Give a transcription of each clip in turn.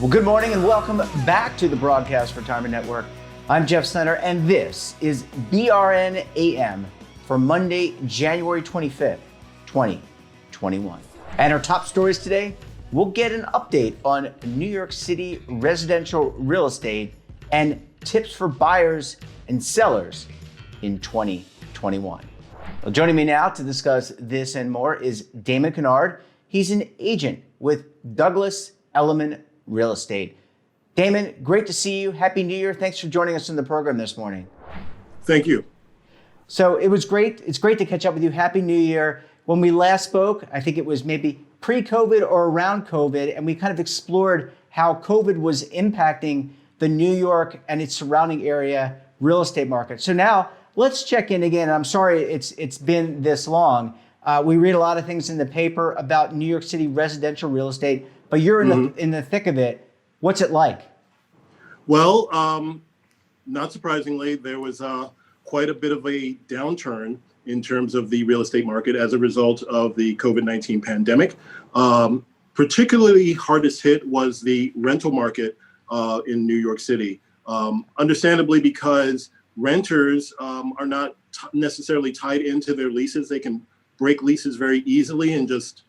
Well, good morning and welcome back to the Broadcast Retirement Network. I'm Jeff Snyder, and this is BRN AM for Monday, January 25th, 2021. And our top stories today, we'll get an update on New York City residential real estate and tips for buyers and sellers in 2021. Well, joining me now to discuss this and more is Damon Kennard. He's an agent with Douglas Elliman Real Estate. Damon, great to see you. Happy New Year. Thanks for joining us on the program this morning. Thank you. So it was great. It's great to catch up with you. Happy New Year. When we last spoke, I think it was maybe pre-COVID or around COVID, and we kind of explored how COVID was impacting the New York and its surrounding area real estate market. So now let's check in again. I'm sorry it's been this long. We read a lot of things in the paper about New York City residential real estate, but you're in the thick of it. What's it like? Well, not surprisingly, there was quite a bit of a downturn in terms of the real estate market as a result of the COVID-19 pandemic. Particularly hardest hit was the rental market in New York City. Understandably, because renters are not necessarily tied into their leases. They can break leases very easily and just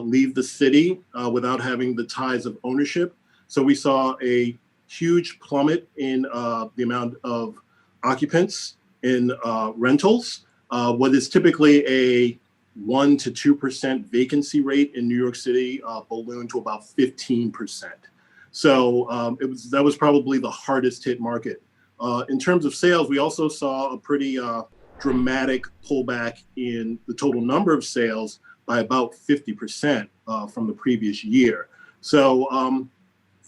leave the city without having the ties of ownership. So we saw a huge plummet in the amount of occupants in rentals. What is typically a 1 to 2% vacancy rate in New York City ballooned to about 15%. So that was probably the hardest hit market. In terms of sales, we also saw a pretty dramatic pullback in the total number of sales by about 50% from the previous year. So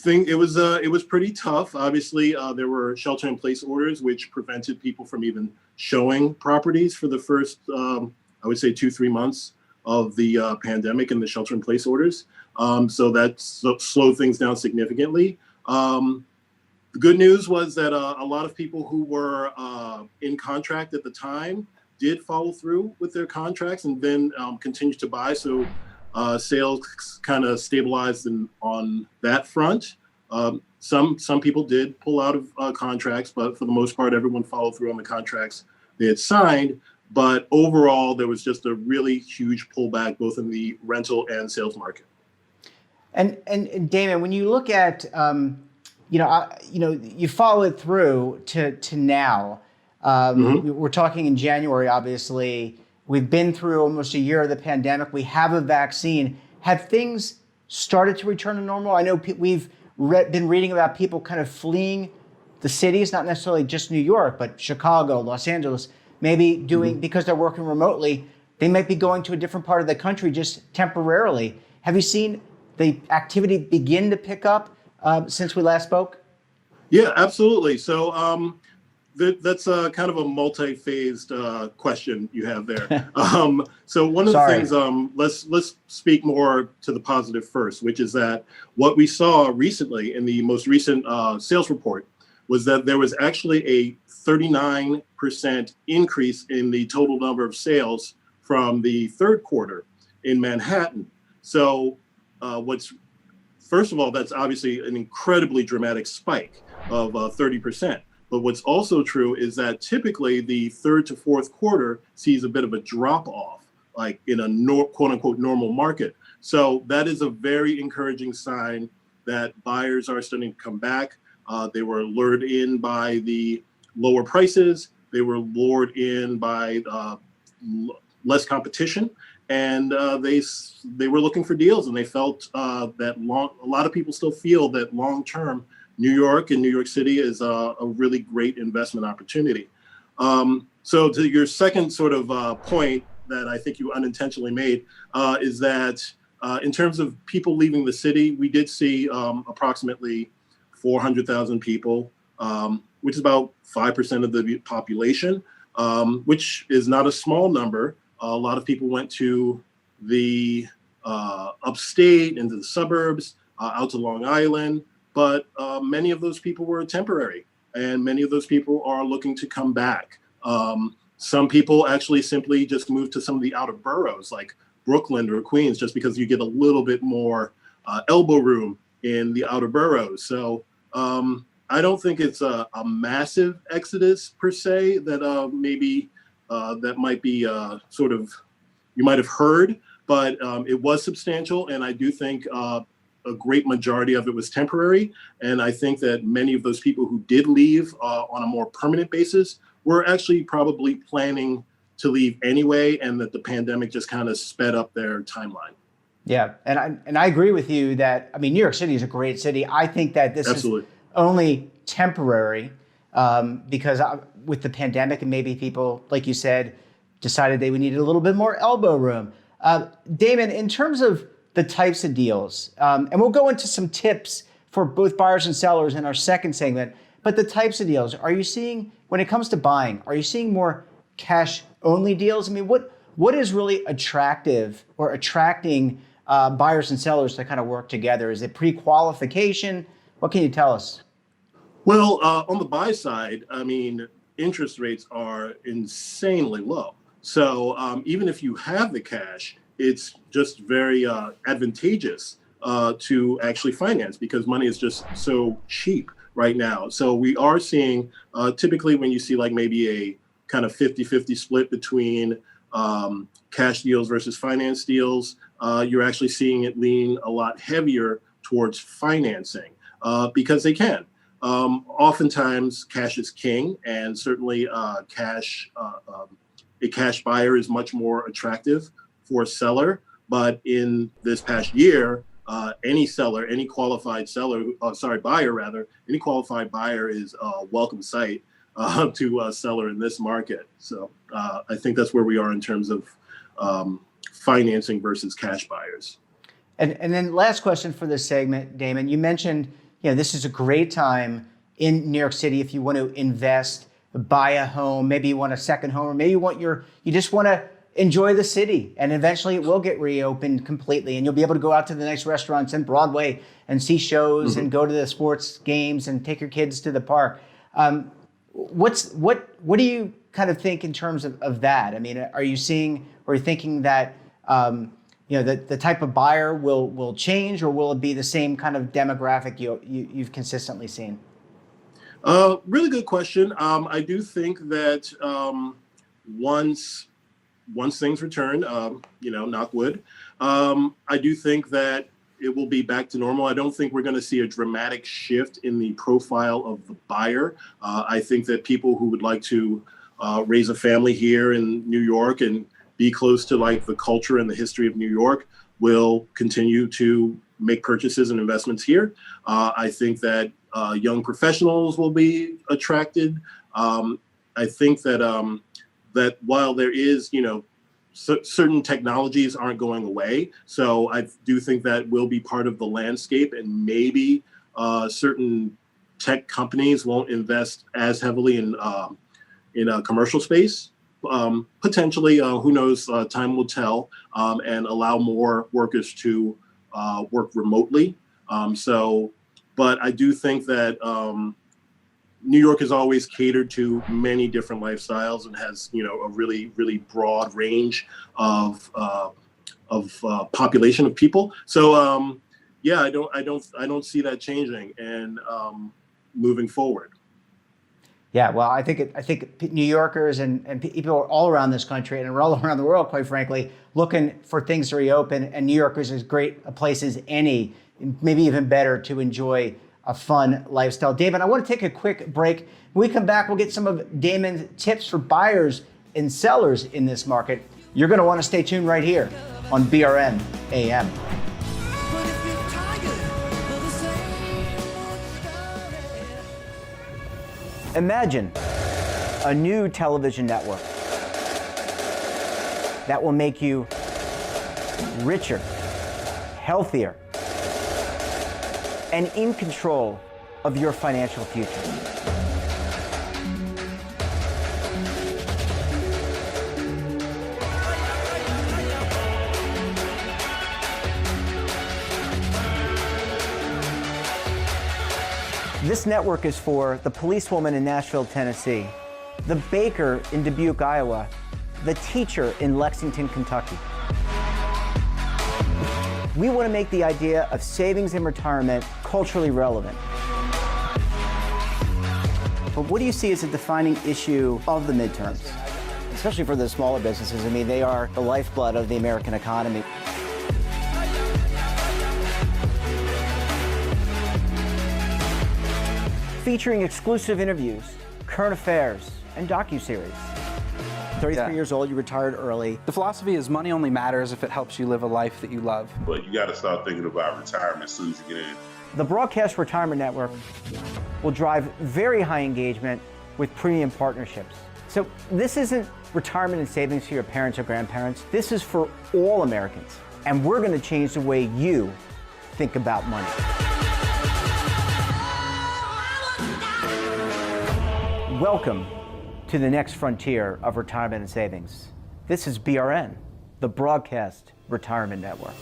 it was pretty tough. Obviously, there were shelter-in-place orders, which prevented people from even showing properties for the first, I would say, 2-3 months of the pandemic and the shelter-in-place orders. So that slowed things down significantly. The good news was that a lot of people who were in contract at the time did follow through with their contracts and then continued to buy. So sales kind of stabilized on that front. Some people did pull out of contracts, but for the most part, everyone followed through on the contracts they had signed. But overall, there was just a really huge pullback, both in the rental and sales market. And Damon, when you look at you follow it through to now. We're talking in January, obviously. We've been through almost a year of the pandemic. We have a vaccine. Have things started to return to normal? I know we've been reading about people kind of fleeing the cities, not necessarily just New York, but Chicago, Los Angeles, maybe doing, because they're working remotely, they might be going to a different part of the country just temporarily. Have you seen the activity begin to pick up since we last spoke? Yeah, absolutely. So that's kind of a multi-phased question you have there. So one of the things, let's speak more to the positive first, which is that what we saw recently in the most recent sales report was that there was actually a 39% increase in the total number of sales from the third quarter in Manhattan. So first of all, that's obviously an incredibly dramatic spike of 30%. But what's also true is that typically the third to fourth quarter sees a bit of a drop off, like in a quote unquote normal market. So that is a very encouraging sign that buyers are starting to come back. They were lured in by the lower prices. They were lured in by less competition. And they were looking for deals, and they felt that a lot of people still feel that long term, New York and New York City is a really great investment opportunity. So to your second sort of point that I think you unintentionally made is that in terms of people leaving the city, we did see approximately 400,000 people, which is about 5% of the population, which is not a small number. A lot of people went to the upstate, into the suburbs, out to Long Island, but many of those people were temporary, and many of those people are looking to come back. Some people actually simply just moved to some of the outer boroughs, like Brooklyn or Queens, just because you get a little bit more elbow room in the outer boroughs. So I don't think it's a massive exodus per se that maybe that might be sort of, you might have heard, but it was substantial. And I do think a great majority of it was temporary. And I think that many of those people who did leave on a more permanent basis were actually probably planning to leave anyway, and that the pandemic just kind of sped up their timeline. Yeah, and I agree with you that, I mean, New York City is a great city. I think that this Absolutely. is only temporary because with the pandemic and maybe people, like you said, decided they would need a little bit more elbow room. Damon, in terms of the types of deals, and we'll go into some tips for both buyers and sellers in our second segment, but the types of deals, are you seeing, when it comes to buying, are you seeing more cash-only deals? I mean, what is really attractive or attracting buyers and sellers to kind of work together? Is it pre-qualification? What can you tell us? Well, on the buy side, I mean, interest rates are insanely low. So even if you have the cash, it's just very advantageous to actually finance because money is just so cheap right now. So we are seeing typically when you see like maybe a kind of 50-50 split between cash deals versus finance deals, you're actually seeing it lean a lot heavier towards financing because they can. Oftentimes cash is king, and certainly a cash buyer is much more attractive for a seller. But in this past year, any qualified buyer is a welcome sight to a seller in this market. So I think that's where we are in terms of financing versus cash buyers. And then last question for this segment, Damon, you mentioned, this is a great time in New York City if you want to invest, buy a home, maybe you want a second home, or maybe you just want to enjoy the city, and eventually it will get reopened completely, and you'll be able to go out to the nice restaurants and Broadway and see shows and go to the sports games and take your kids to the park. What do you kind of think in terms of that? I mean, are you seeing or thinking that the type of buyer will change, or will it be the same kind of demographic you've consistently seen? Really good question. I do think that once things return, knock wood, I do think that it will be back to normal. I don't think we're going to see a dramatic shift in the profile of the buyer. I think that people who would like to raise a family here in New York and be close to like the culture and the history of New York will continue to make purchases and investments here. I think that young professionals will be attracted. I think that that while there is, certain technologies aren't going away. So I do think that will be part of the landscape, and maybe certain tech companies won't invest as heavily in a commercial space. Potentially, who knows, time will tell, and allow more workers to work remotely. But I do think that New York has always catered to many different lifestyles and has, a really, really broad range of population of people. So, I don't see that changing and moving forward. Yeah, well, I think New Yorkers and people all around this country and all around the world, quite frankly, looking for things to reopen, and New York is as great a place as any, maybe even better, to enjoy a fun lifestyle. Damon, I want to take a quick break. When we come back, we'll get some of Damon's tips for buyers and sellers in this market. You're going to want to stay tuned right here on BRN AM. Imagine a new television network that will make you richer, healthier, and in control of your financial future. This network is for the policewoman in Nashville, Tennessee, the baker in Dubuque, Iowa, the teacher in Lexington, Kentucky. We want to make the idea of savings and retirement culturally relevant. But what do you see as a defining issue of the midterms? Especially for the smaller businesses. I mean, they are the lifeblood of the American economy. Featuring exclusive interviews, current affairs, and docuseries. 33 years old, you retired early. The philosophy is money only matters if it helps you live a life that you love. But you got to start thinking about retirement as soon as you get in. The Broadcast Retirement Network will drive very high engagement with premium partnerships. So this isn't retirement and savings for your parents or grandparents. This is for all Americans. And we're going to change the way you think about money. Welcome to the next frontier of retirement and savings. This is BRN, the Broadcast Retirement Network.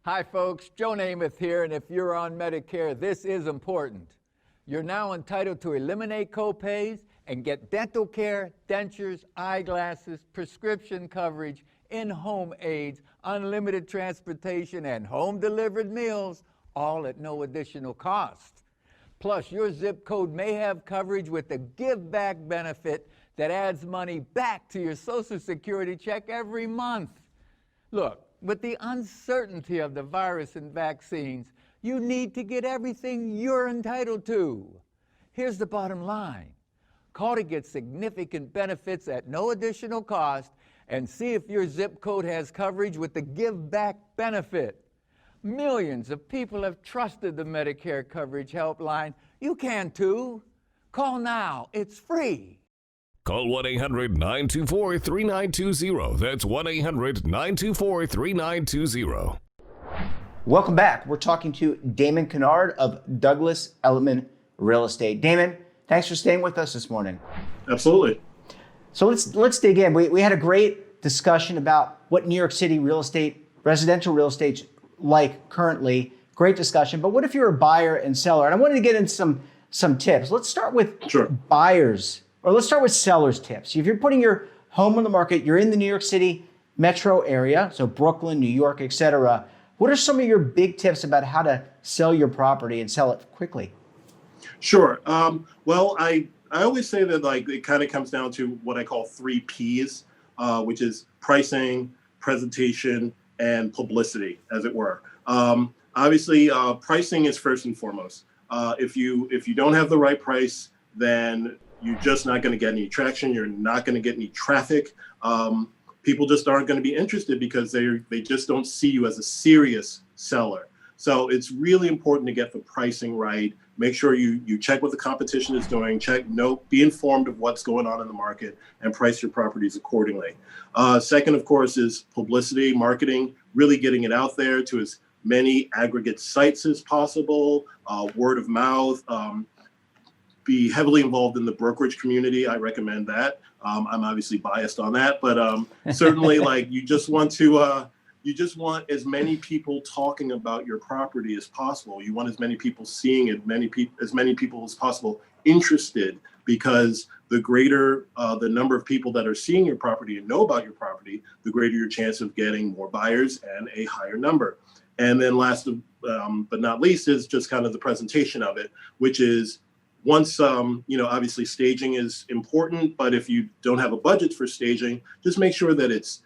Hi folks, Joe Namath here, and if you're on Medicare, this is important. You're now entitled to eliminate copays and get dental care, dentures, eyeglasses, prescription coverage, in-home aids, unlimited transportation, and home-delivered meals, all at no additional cost. Plus, your zip code may have coverage with the Give Back benefit that adds money back to your Social Security check every month. Look, with the uncertainty of the virus and vaccines, you need to get everything you're entitled to. Here's the bottom line. Call to get significant benefits at no additional cost and see if your zip code has coverage with the Give Back benefit. Millions of people have trusted the Medicare Coverage Helpline. You can too. Call now. It's free. Call 1-800-924-3920. That's 1-800-924-3920. Welcome back. We're talking to Damon Kennard of Douglas Elliman Real Estate. Damon, thanks for staying with us this morning. Absolutely. So let's dig in. We had a great discussion about what New York City real estate, residential real estate's like currently. Great discussion. But what if you're a buyer and seller? And I wanted to get into some tips. Let's start with buyers, or let's start with sellers tips. If you're putting your home on the market, you're in the New York City metro area, so Brooklyn, New York, etc. What are some of your big tips about how to sell your property and sell it quickly? Sure. Well, I always say that it kind of comes down to what I call 3 Ps, which is pricing, presentation, and publicity, as it were. Obviously, pricing is first and foremost. If you don't have the right price, then you're just not going to get any traction. You're not going to get any traffic. People just aren't going to be interested because they just don't see you as a serious seller. So it's really important to get the pricing right. Make sure you check what the competition is doing. Be informed of what's going on in the market and price your properties accordingly. Second, of course, is publicity, marketing, really getting it out there to as many aggregate sites as possible, word of mouth. Be heavily involved in the brokerage community. I recommend that. I'm obviously biased on that, but certainly you just want as many people talking about your property as possible. You want as many people seeing it, as many people as possible interested, because the greater the number of people that are seeing your property and know about your property, the greater your chance of getting more buyers and a higher number. And then last but not least is just kind of the presentation of it, which is once, obviously staging is important, but if you don't have a budget for staging, just make sure that it's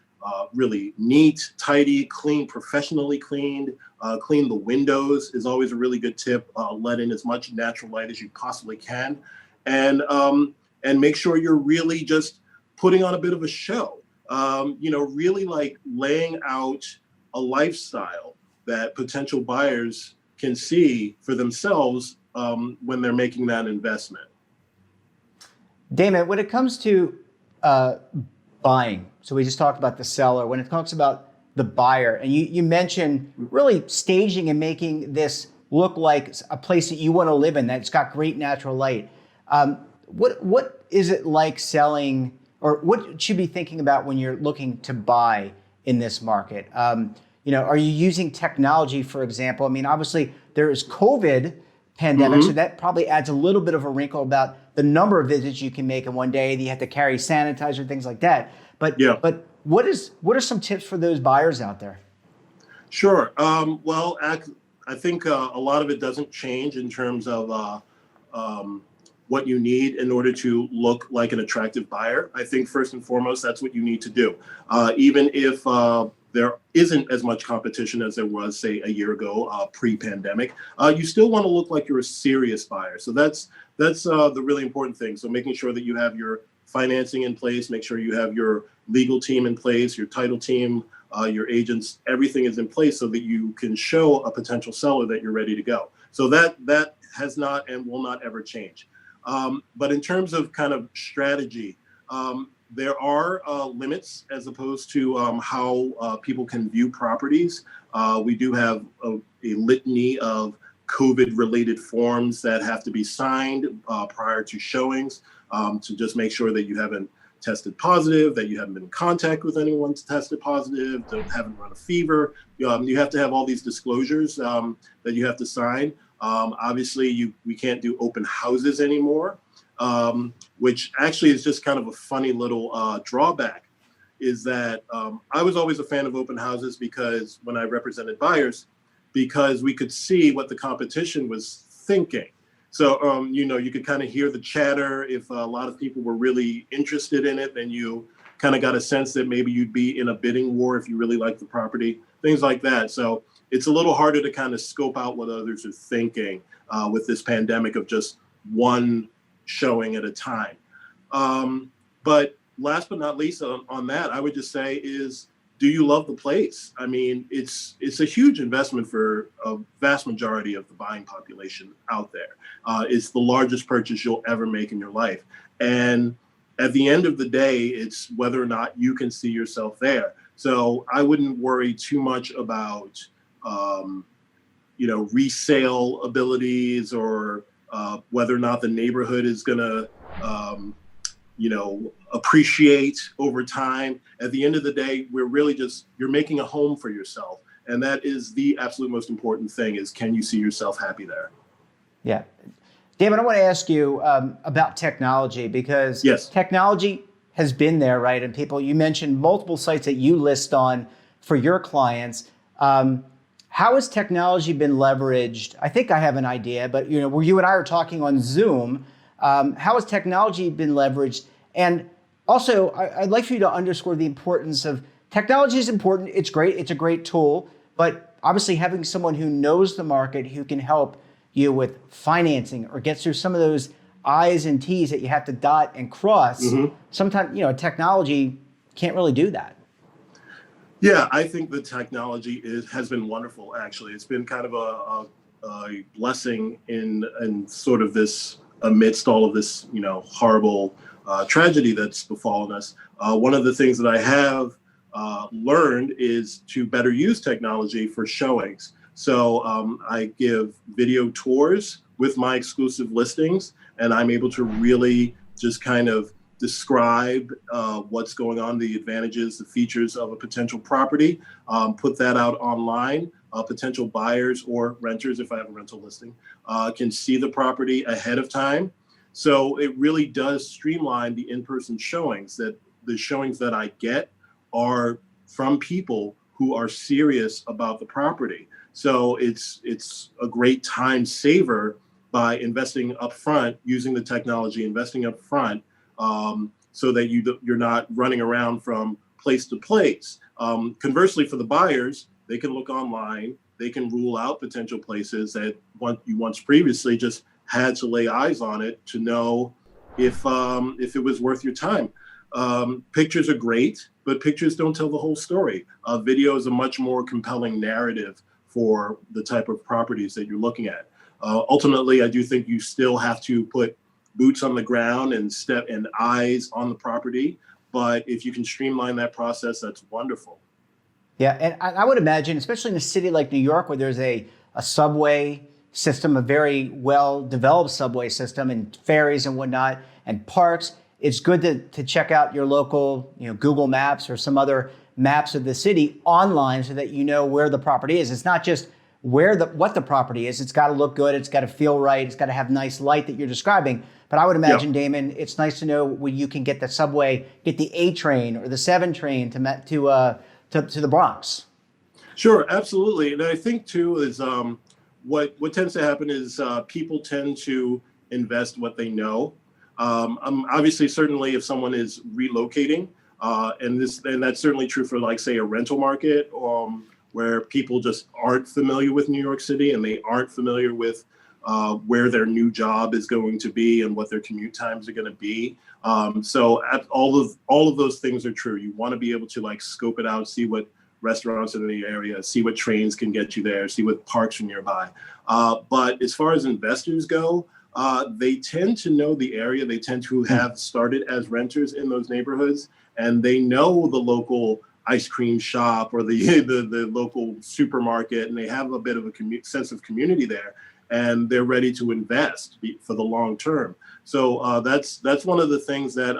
really neat, tidy, clean, professionally cleaned. Clean the windows is always a really good tip. Let in as much natural light as you possibly can. And make sure you're really just putting on a bit of a show. Really laying out a lifestyle that potential buyers can see for themselves when they're making that investment. Damon, when it comes to buying, so we just talked about the seller, when it talks about the buyer, and you mentioned really staging and making this look like a place that you want to live in, that's got great natural light. What is it like selling, or what should you be thinking about when you're looking to buy in this market? Are you using technology, for example? I mean, obviously there is COVID pandemic, so that probably adds a little bit of a wrinkle about the number of visits you can make in one day. You have to carry sanitizer, things like that. But Yeah. but what are some tips for those buyers out there? Sure. Well, I think a lot of it doesn't change in terms of what you need in order to look like an attractive buyer. I think first and foremost, that's what you need to do. Even if there isn't as much competition as there was, say, a year ago, pre-pandemic, you still want to look like you're a serious buyer. So that's the really important thing. So making sure that you have your financing in place, make sure you have your legal team in place, your title team, your agents, everything is in place so that you can show a potential seller that you're ready to go. So that has not and will not ever change. But in terms of kind of strategy, there are limits as opposed to how people can view properties. We do have a litany of COVID-related forms that have to be signed prior to showings to just make sure that you haven't tested positive, that you haven't been in contact with anyone who's tested positive, that haven't run a fever. You have to have all these disclosures that you have to sign. Obviously, we can't do open houses anymore, which actually is just kind of a funny little drawback, is that I was always a fan of open houses because when I represented buyers, because we could see what the competition was thinking. So, you could kind of hear the chatter. If a lot of people were really interested in it, then you kind of got a sense that maybe you'd be in a bidding war if you really like the property, things like that. So it's a little harder to kind of scope out what others are thinking with this pandemic of just one showing at a time. But last but not least on that, I would just say is, do you love the place? I mean, it's a huge investment for a vast majority of the buying population out there. It's the largest purchase you'll ever make in your life. And at the end of the day, it's whether or not you can see yourself there. So I wouldn't worry too much about, resale abilities or whether or not the neighborhood is going to, appreciate over time. At the end of the day, we're really you're making a home for yourself. And that is the absolute most important thing is, can you see yourself happy there? Yeah. David, I want to ask you about technology because Yes. Technology has been there, right? And you mentioned multiple sites that you list on for your clients. How has technology been leveraged? I think I have an idea, but where you and I are talking on Zoom, how has technology been leveraged? And also, I'd like for you to underscore the importance of technology is important. It's great. It's a great tool. But obviously having someone who knows the market, who can help you with financing or get through some of those I's and T's that you have to dot and cross. Mm-hmm. Sometimes, technology can't really do that. Yeah, I think the technology has been wonderful, actually. It's been kind of a blessing in sort of this, amidst all of this, horrible tragedy that's befallen us. One of the things that I have learned is to better use technology for showings. So I give video tours with my exclusive listings, and I'm able to really just kind of describe what's going on, the advantages, the features of a potential property, put that out online. Potential buyers or renters, if I have a rental listing, can see the property ahead of time. So it really does streamline the in-person showings. That the showings that I get are from people who are serious about the property. So it's a great time saver by investing upfront, using the technology, investing upfront, so that you're not running around from place to place. Conversely, for the buyers, they can look online. They can rule out potential places that you once previously just had to lay eyes on it to know if it was worth your time. Pictures are great, but pictures don't tell the whole story. Video is a much more compelling narrative for the type of properties that you're looking at. Ultimately, I do think you still have to put boots on the ground and eyes on the property. But if you can streamline that process, that's wonderful. Yeah, and I would imagine, especially in a city like New York, where there's a subway system, a very well-developed subway system, and ferries and whatnot, and parks, it's good to check out your local, Google Maps or some other maps of the city online so that you know where the property is. It's not just what the property is. It's got to look good. It's got to feel right. It's got to have nice light that you're describing. But I would imagine, Damon, it's nice to know when you can get the subway, get the A train or the 7 train to the Bronx. Sure, absolutely. And I think too is what tends to happen is people tend to invest what they know. Obviously, certainly, if someone is relocating, and that's certainly true for, like, say, a rental market, where people just aren't familiar with New York City and they aren't familiar with where their new job is going to be and what their commute times are going to be. So all of those things are true. You want to be able to, like, scope it out, see what restaurants are in the area, see what trains can get you there, see what parks are nearby. But as far as investors go, they tend to know the area. They tend to have started as renters in those neighborhoods, and they know the local ice cream shop or the local supermarket, and they have a bit of a sense of community there, and they're ready to invest for the long term. So that's one of the things that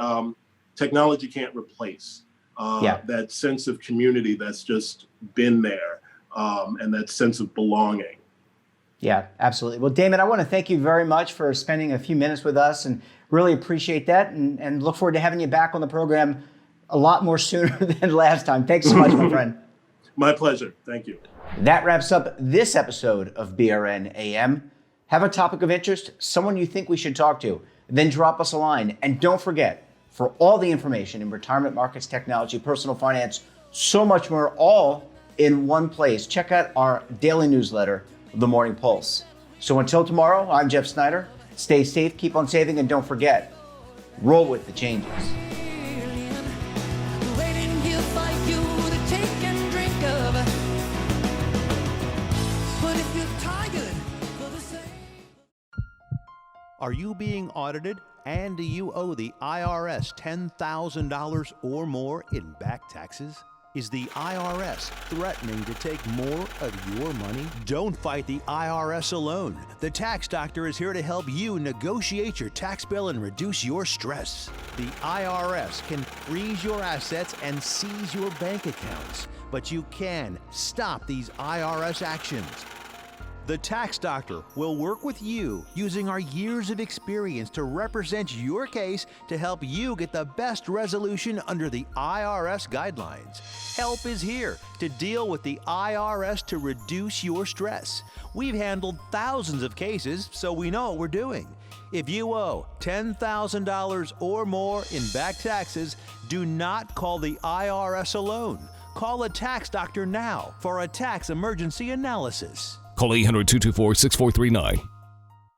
technology can't replace. That sense of community that's just been there, and that sense of belonging. Yeah, absolutely. Well, Damon, I want to thank you very much for spending a few minutes with us, and really appreciate that, and look forward to having you back on the program a lot more sooner than last time. Thanks so much, my friend. My pleasure. Thank you. That wraps up this episode of BRN AM. Have a topic of interest, someone you think we should talk to, then drop us a line. And don't forget, for all the information in retirement markets, technology, personal finance, so much more, all in one place, check out our daily newsletter, The Morning Pulse. So until tomorrow, I'm Jeff Snyder. Stay safe, keep on saving, and don't forget, roll with the changes. Are you being audited and do you owe the IRS $10,000 or more in back taxes? Is the IRS threatening to take more of your money? Don't fight the IRS alone. The Tax Doctor is here to help you negotiate your tax bill and reduce your stress. The IRS can freeze your assets and seize your bank accounts, but you can stop these IRS actions. The Tax Doctor will work with you using our years of experience to represent your case to help you get the best resolution under the IRS guidelines. Help is here to deal with the IRS to reduce your stress. We've handled thousands of cases, so we know what we're doing. If you owe $10,000 or more in back taxes, do not call the IRS alone. Call a Tax Doctor now for a tax emergency analysis. Call 800-224-6439.